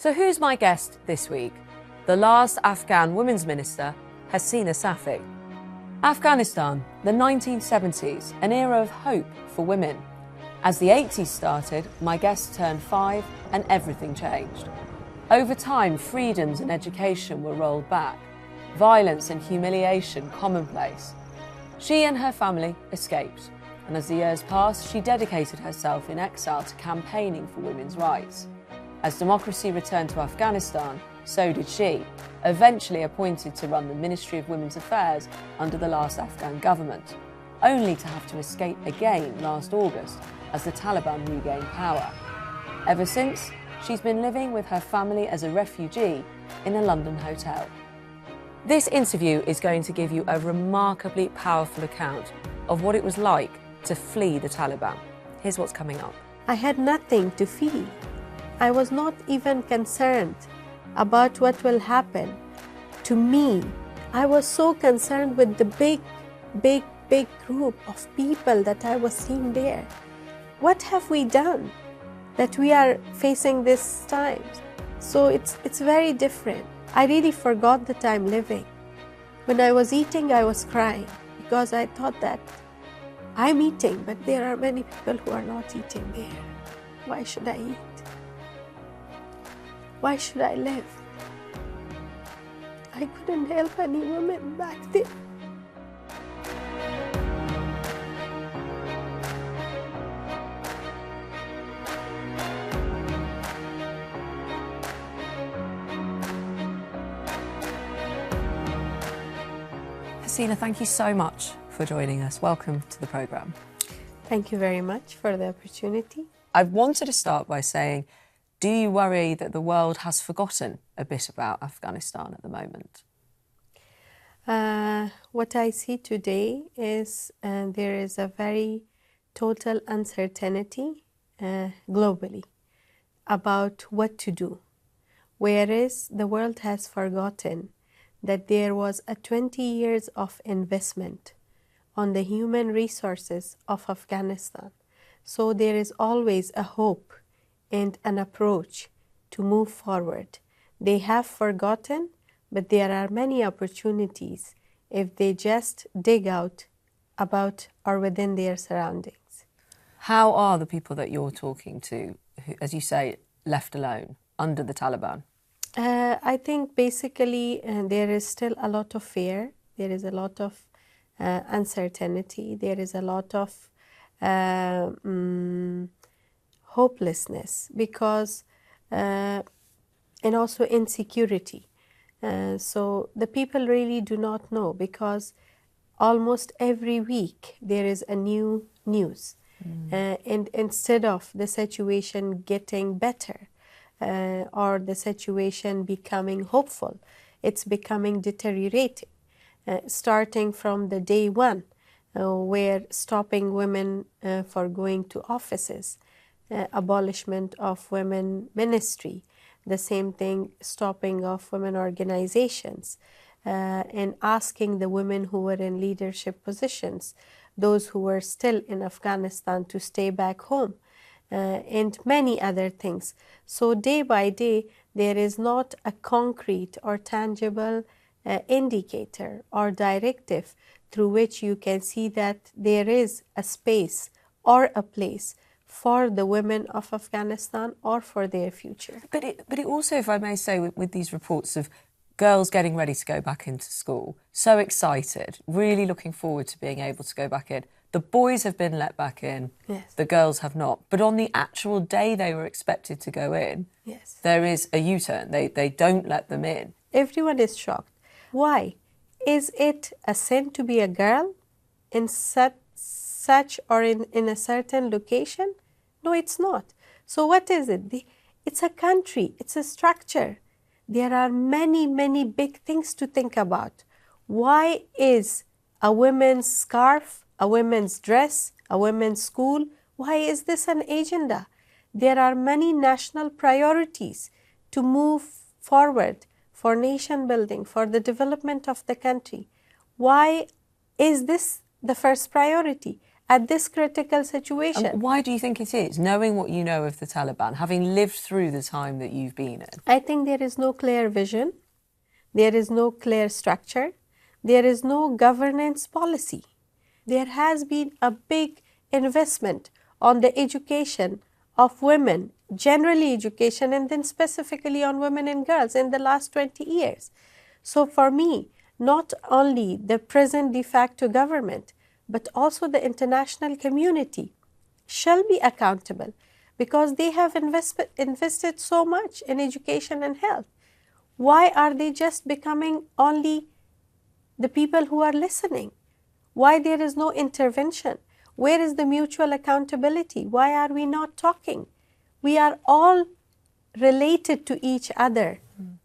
So who's my guest this week? The last Afghan women's minister, Hasina Safi. Afghanistan, the 1970s, an era of hope for women. As the 80s started, my guest turned 5 and everything changed. Over time, freedoms and education were rolled back. Violence and humiliation commonplace. She and her family escaped, and as the years passed, she dedicated herself in exile to campaigning for women's rights. As democracy returned to Afghanistan, so did she, eventually appointed to run the Ministry of Women's Affairs under the last Afghan government, only to have to escape again last August as the Taliban regained power. Ever since, she's been living with her family as a refugee in a London hotel. This interview is going to give you a remarkably powerful account of what it was like to flee the Taliban. Here's what's coming up. I had nothing to feel. I was not even concerned about what will happen to me. I was so concerned with the big group of people that I was seeing there. What have we done that we are facing this time? So it's very different. I really forgot that I'm living. When I was eating, I was crying because I thought that I'm eating, but there are many people who are not eating there. Why should I eat? Why should I live? I couldn't help any woman back then. Hasina, thank you so much for joining us. Welcome to the programme. Thank you very much for the opportunity. I wanted to start by saying, do you worry that the world has forgotten a bit about Afghanistan at the moment? What I see today is there is a very total uncertainty globally about what to do, whereas the world has forgotten that there was a 20 years of investment on the human resources of Afghanistan. So there is always a hope and an approach to move forward. They have forgotten, but there are many opportunities if they just dig out about or within their surroundings. How are the people that you're talking to, who, as you say, left alone under the Taliban? I think basically there is still a lot of fear. There is a lot of uncertainty. There is a lot of hopelessness because and also insecurity. So the people really do not know because almost every week there is a new news. And instead of the situation getting better or the situation becoming hopeful, it's becoming deteriorating. Starting from the day one where stopping women for going to offices, abolishment of women ministry, the same thing, stopping of women organizations, and asking the women who were in leadership positions, those who were still in Afghanistan, to stay back home, and many other things. So day by day, there is not a concrete or tangible indicator or directive through which you can see that there is a space or a place for the women of Afghanistan or for their future. But it also, if I may say, with these reports of girls getting ready to go back into school, so excited, really looking forward to being able to go back in. The boys have been let back in, yes. The girls have not. But on the actual day they were expected to go in, yes. There is a U-turn. They don't let them in. Everyone is shocked. Why? Is it a sin to be a girl in such or in a certain location? No, it's not. So what is it? It's a country. It's a structure. There are many big things to think about. Why is a women's scarf, a women's dress, a women's school, why is this an agenda? There are many national priorities to move forward for nation building, for the development of the country. Why is this the first priority? at this critical situation. And why do you think it is, knowing what you know of the Taliban, having lived through the time that you've been in? I think there is no clear vision, there is no clear structure, there is no governance policy. There has been a big investment on the education of women, generally education, and then specifically on women and girls in the last 20 years. So for me, not only the present de facto government, but also the international community shall be accountable because they have invested so much in education and health. Why are they just becoming only the people who are listening? Why there is no intervention? Where is the mutual accountability? Why are we not talking? We are all related to each other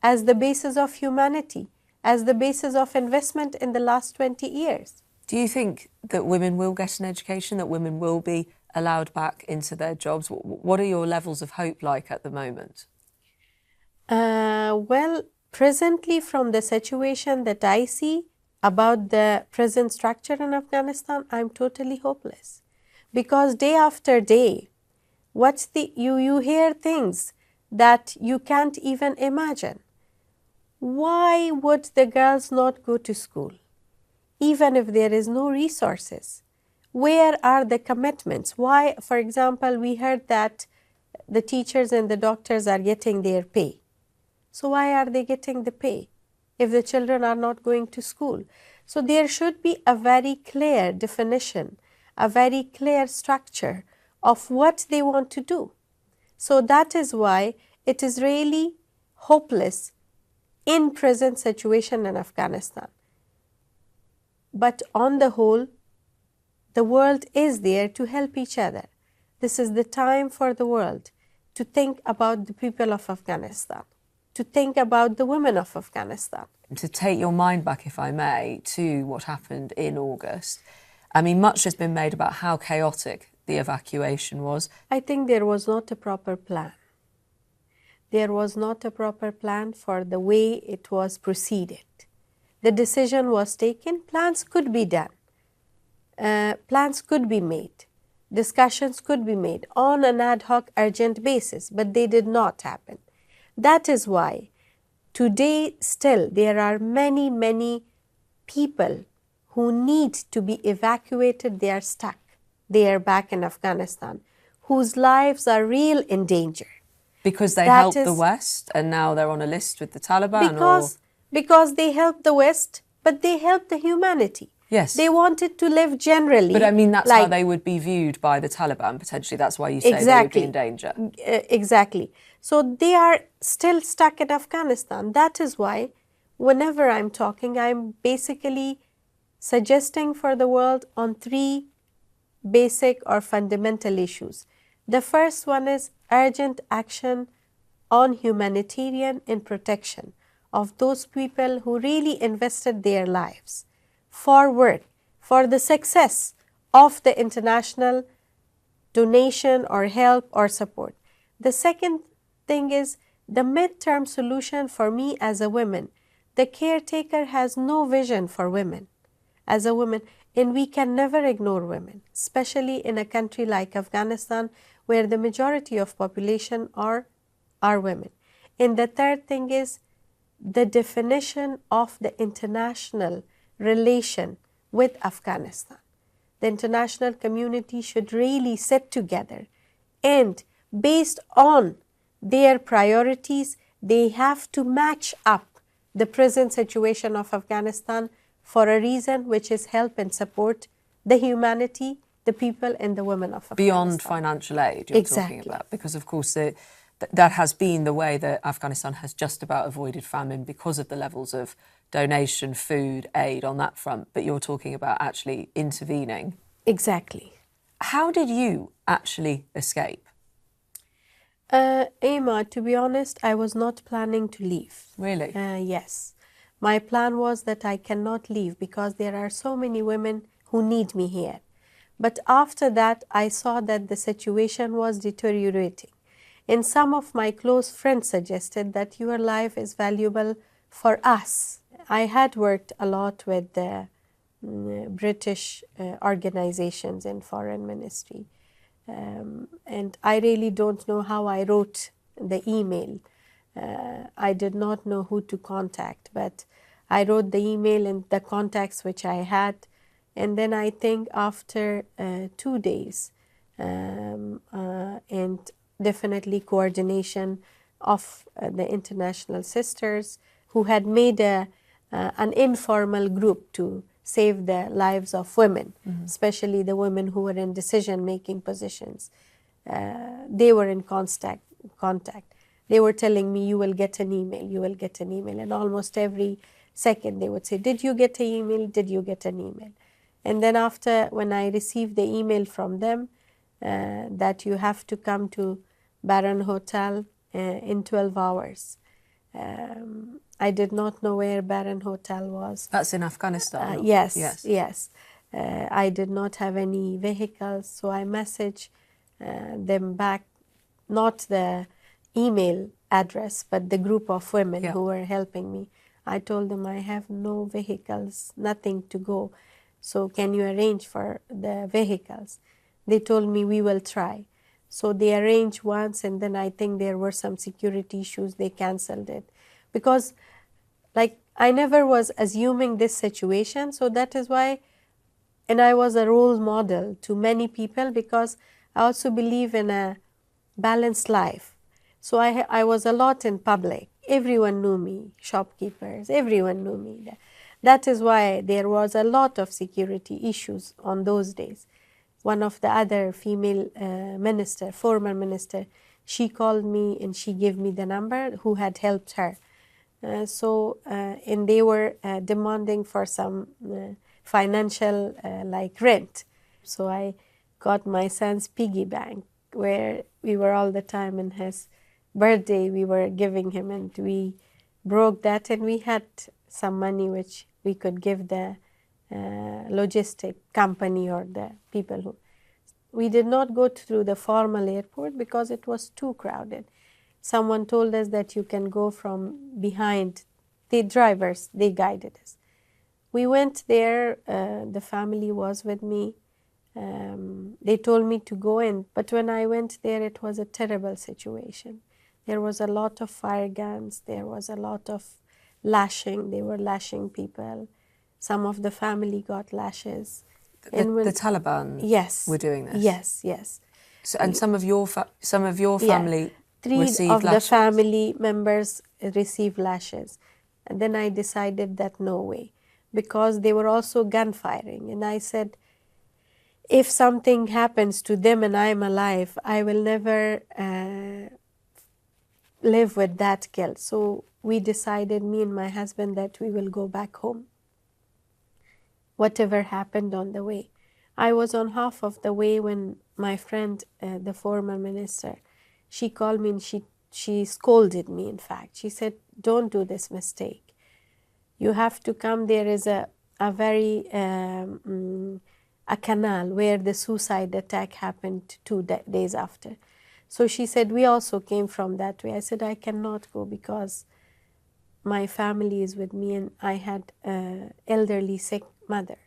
as the basis of humanity, as the basis of investment in the last 20 years. Do you think that women will get an education, that women will be allowed back into their jobs? What are your levels of hope like at the moment? Well, presently from the situation that I see about the present structure in Afghanistan, I'm totally hopeless. Because day after day, you hear things that you can't even imagine. Why would the girls not go to school? Even if there is no resources, where are the commitments? Why, for example, we heard that the teachers and the doctors are getting their pay. So why are they getting the pay if the children are not going to school? So there should be a very clear definition, a very clear structure of what they want to do. So that is why it is really hopeless in present situation in Afghanistan. But on the whole, the world is there to help each other. This is the time for the world to think about the people of Afghanistan, to think about the women of Afghanistan. To take your mind back, if I may, to what happened in August. I mean, much has been made about how chaotic the evacuation was. I think there was not a proper plan. There was not a proper plan for the way it was proceeded. The decision was taken, plans could be done, plans could be made, discussions could be made on an ad hoc urgent basis, but they did not happen. That is why today still there are many, many people who need to be evacuated. They are stuck. They are back in Afghanistan, whose lives are real in danger. Because they helped the West and now they're on a list with the Taliban? Because they helped the West, but they helped the humanity. Yes. They wanted to live generally. But I mean, that's how they would be viewed by the Taliban, potentially. That's why you say they would be in danger. Exactly. So they are still stuck in Afghanistan. That is why whenever I'm talking, I'm basically suggesting for the world on three basic or fundamental issues. The first one is urgent action on humanitarian and protection of those people who really invested their lives for work, for the success of the international donation or help or support. The second thing is the midterm solution for me as a woman. The caretaker has no vision for women as a woman, and we can never ignore women, especially in a country like Afghanistan where the majority of population are women. And the third thing is the definition of the international relation with Afghanistan. The international community should really sit together and based on their priorities, they have to match up the present situation of Afghanistan for a reason which is help and support the humanity, the people and the women of Afghanistan. Beyond financial aid, you're talking about, because of course that has been the way that Afghanistan has just about avoided famine because of the levels of donation, food, aid on that front. But you're talking about actually intervening. Exactly. How did you actually escape? Emma, to be honest, I was not planning to leave. Really? Yes. My plan was that I cannot leave because there are so many women who need me here. But after that, I saw that the situation was deteriorating. And some of my close friends suggested that your life is valuable for us. I had worked a lot with British organizations in foreign ministry. And I really don't know how I wrote the email. I did not know who to contact, but I wrote the email and the contacts which I had. And then I think after 2 days, and definitely coordination of the international sisters who had made an informal group to save the lives of women, especially the women who were in decision-making positions. They were in contact. They were telling me, you will get an email, you will get an email. And almost every second they would say, did you get an email? Did you get an email? And then after, when I received the email from them, that you have to come to Barnett Hotel in 12 hours. I did not know where Barnett Hotel was. That's in Afghanistan? Yes. I did not have any vehicles, so I messaged them back, not the email address, but the group of women who were helping me. I told them I have no vehicles, nothing to go. So can you arrange for the vehicles? They told me we will try. So they arranged once, and then I think there were some security issues. They canceled it because, like, I never was assuming this situation. So that is why, and I was a role model to many people because I also believe in a balanced life. So I was a lot in public. Everyone knew me, shopkeepers, everyone knew me. That is why there was a lot of security issues on those days. One of the other female minister, former minister, she called me and she gave me the number who had helped her. And they were demanding for some financial like rent. So I got my son's piggy bank where we were all the time in his birthday, we were giving him, and we broke that and we had some money which we could give the logistic company or the people who... We did not go through the formal airport because it was too crowded. Someone told us that you can go from behind. The drivers, they guided us. We went there, the family was with me. They told me to go in, but when I went there, it was a terrible situation. There was a lot of fire guns, there was a lot of lashing, they were lashing people. Some of the family got lashes. The Taliban were doing this? Yes. So, and some of your family received Three of lashes? the family members received lashes. And then I decided that no way, because they were also gunfiring. And I said, if something happens to them and I'm alive, I will never live with that guilt. So we decided, me and my husband, that we will go back home, whatever happened on the way. I was on half of the way when my friend, the former minister, she called me and she scolded me, in fact. She said, don't do this mistake. You have to come. There is a very, a canal where the suicide attack happened 2 days after. So she said, we also came from that way. I said, I cannot go because my family is with me and I had an elderly sick mother.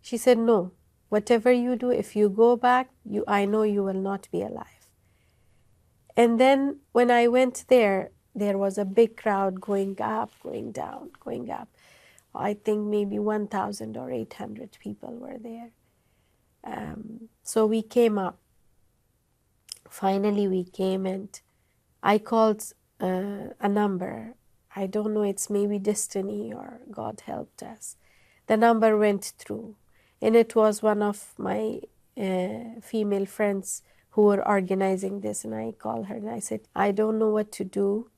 She said, no, whatever you do, if you go back, I know you will not be alive. And then when I went there, there was a big crowd going up, going down, going up. I think maybe 1,000 or 800 people were there. So we came up. Finally, we came and I called a number. I don't know, it's maybe destiny or God helped us. The number went through. And it was one of my female friends who were organizing this. And I called her and I said, I don't know what to do.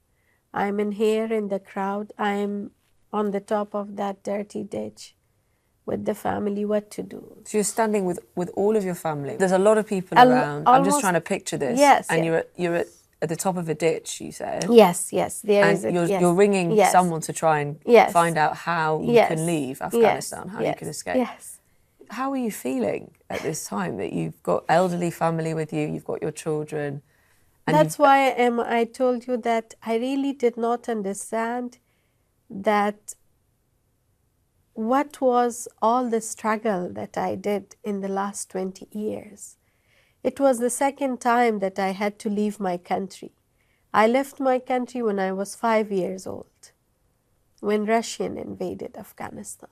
I'm in here in the crowd. I'm on the top of that dirty ditch with the family, what to do. So you're standing with all of your family. There's a lot of people around. I'm just trying to picture this. Yes. And you're at the top of a ditch, you said. Yes. You're ringing someone to try and find out how you can leave Afghanistan, how you can escape. Yes. How are you feeling at this time that you've got elderly family with you, you've got your children? And that's why I told you that I really did not understand that what was all the struggle that I did in the last 20 years. It was the second time that I had to leave my country. I left my country when I was 5 years old, when Russian invaded Afghanistan.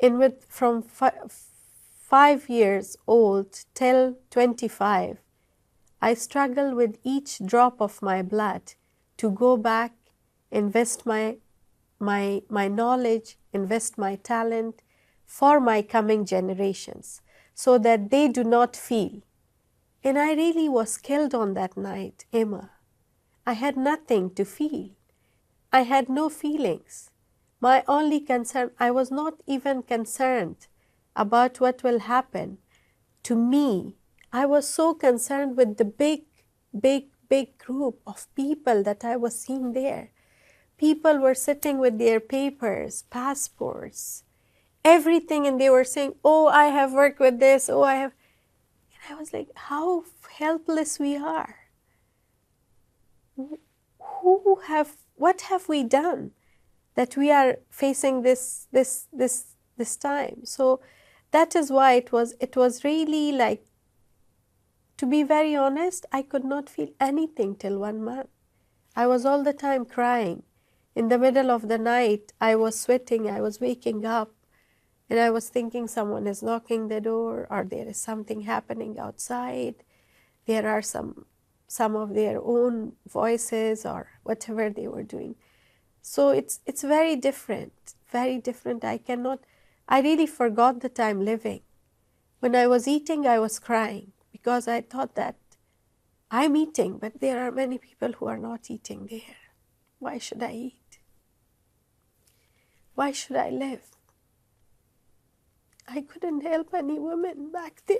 And from 5 years old till 25, I struggled with each drop of my blood to go back, invest my knowledge, invest my talent for my coming generations, so that they do not feel. And I really was killed on that night, Emma. I had nothing to feel. I had no feelings. My only concern, I was not even concerned about what will happen to me. I was so concerned with the big group of people that I was seeing there. People were sitting with their papers, passports, everything, and they were saying, oh, I have worked with this, oh, I have. And I was like, how helpless we are. What have we done that we are facing this time? So that is why it was really like, to be very honest, I could not feel anything till 1 month. I was all the time crying. In the middle of the night, I was sweating, I was waking up, and I was thinking someone is knocking the door, or there is something happening outside. There are some of their own voices or whatever they were doing. So it's very different, very different. I really forgot that I'm living. When I was eating, I was crying because I thought that I'm eating, but there are many people who are not eating there. Why should I eat? Why should I live? I couldn't help any woman back there.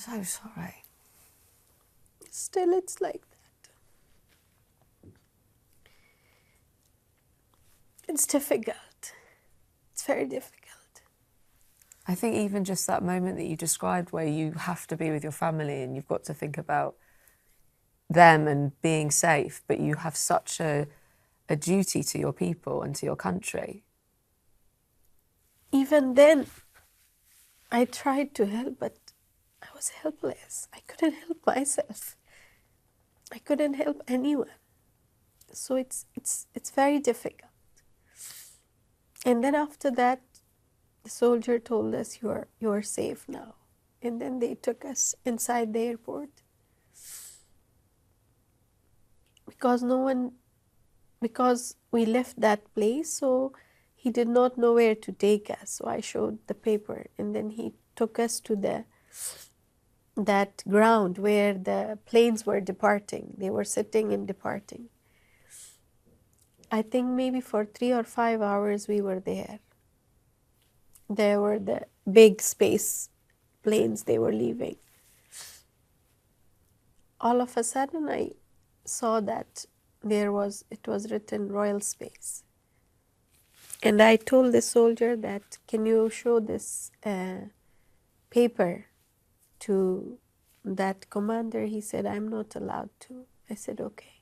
I'm so sorry. Still, it's like that. It's difficult. It's very difficult. I think even just that moment that you described where you have to be with your family and you've got to think about them and being safe, but you have such a duty to your people and to your country. Even then, I tried to help, but I was helpless. I couldn't help myself. I couldn't help anyone. So it's very difficult. And then after that, the soldier told us, you are safe now. And then they took us inside the airport. Because we left that place, so he did not know where to take us. So I showed the paper, and then he took us to that ground where the planes were departing. They were sitting and departing. I think maybe for 3 or 5 hours we were there. There were the big space planes, they were leaving. All of a sudden I saw that it was written Royal Space. And I told the soldier that, can you show this paper to that commander? He said, I'm not allowed to. I said, okay.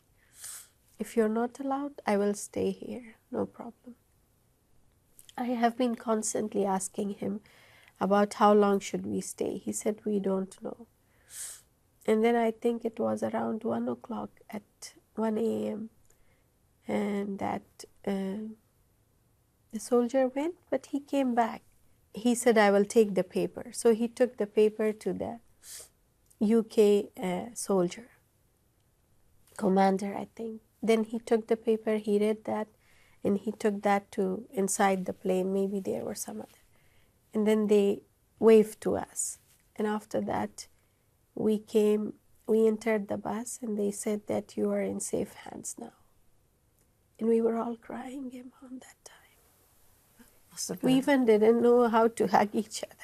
If you're not allowed, I will stay here, no problem. I have been constantly asking him about how long should we stay. He said, we don't know. And then I think it was around 1 o'clock at 1 a.m. and that the soldier went, but he came back. He said, I will take the paper. So he took the paper to the UK soldier, commander, I think. Then he took the paper, he read that, and he took that to inside the plane. Maybe there were some other. And then they waved to us. And after that, we entered the bus, and they said that you are in safe hands now. And we were all crying on that time. We even didn't know how to hug each other.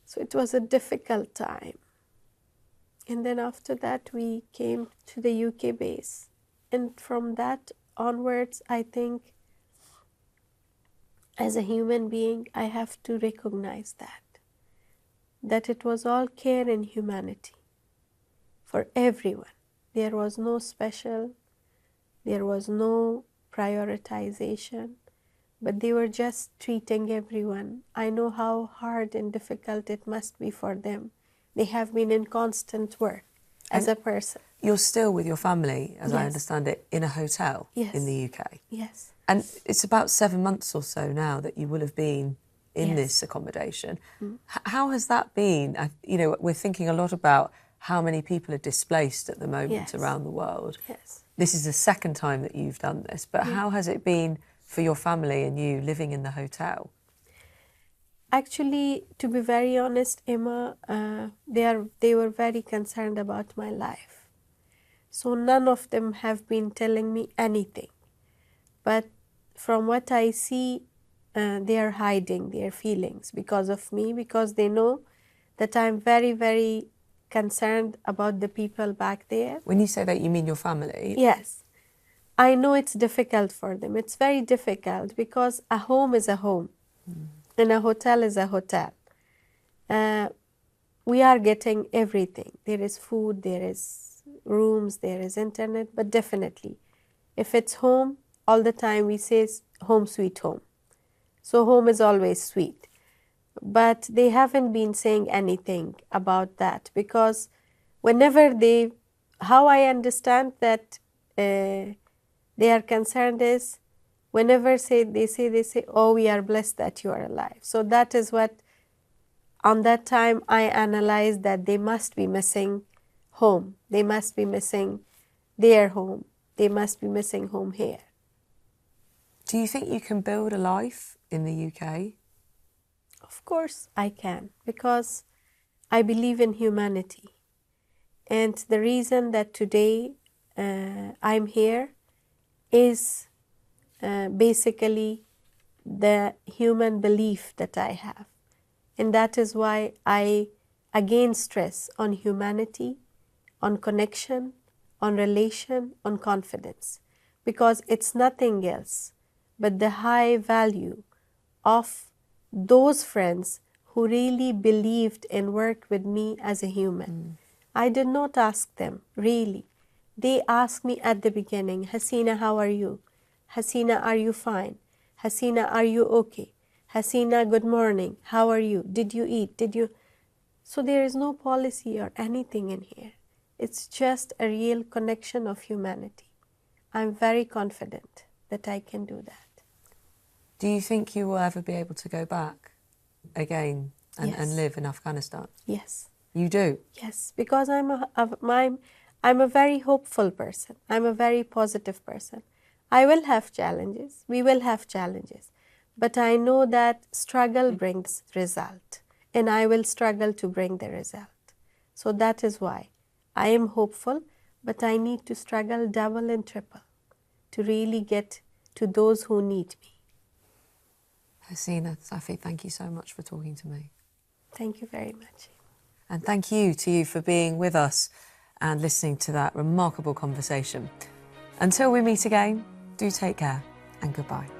So it was a difficult time. And then after that, we came to the UK base. And from that onwards, I think, as a human being, I have to recognize that it was all care and humanity for everyone. There was no special, there was no prioritization, but they were just treating everyone. I know how hard and difficult it must be for them. They have been in constant work as a person. You're still with your family, as I Yes. understand it, in a hotel Yes. in the UK. Yes. And it's about 7 months or so now that you will have been in Yes. this accommodation. How has that been? We're thinking a lot about how many people are displaced at the moment Yes. around the world. Yes. This is the second time that you've done this, but how has it been for your family and you living in the hotel? Actually, to be very honest, Emma, they were very concerned about my life. So none of them have been telling me anything. But from what I see, they are hiding their feelings because of me, because they know that I'm very, very concerned about the people back there. When you say that, you mean your family? Yes. I know it's difficult for them. It's very difficult because a home is a home and a hotel is a hotel. We are getting everything. There is food, there is rooms, there is internet, but definitely, if it's home, all the time we say home sweet home. So home is always sweet. But they haven't been saying anything about that because whenever how I understand that they are concerned is whenever they say, oh, we are blessed that you are alive. So that is what, on that time, I analyzed that they must be missing home. They must be missing their home. They must be missing home here. Do you think you can build a life in the UK? Of course I can, because I believe in humanity. And the reason that today I'm here is basically the human belief that I have. And that is why I again stress on humanity, on connection, on relation, on confidence. Because it's nothing else but the high value of those friends who really believed and worked with me as a human. I did not ask them, really. They asked me at the beginning, Hasina, how are you? Hasina, are you fine? Hasina, are you okay? Hasina, good morning. How are you? Did you eat? So there is no policy or anything in here. It's just a real connection of humanity. I'm very confident that I can do that. Do you think you will ever be able to go back again and live in Afghanistan? Yes. You do? Yes, because I'm a very hopeful person. I'm a very positive person. I will have challenges. We will have challenges. But I know that struggle brings result. And I will struggle to bring the result. So that is why I am hopeful, but I need to struggle double and triple to really get to those who need me. Hasina, Safi, thank you so much for talking to me. Thank you very much. And thank you to you for being with us and listening to that remarkable conversation. Until we meet again, do take care and goodbye.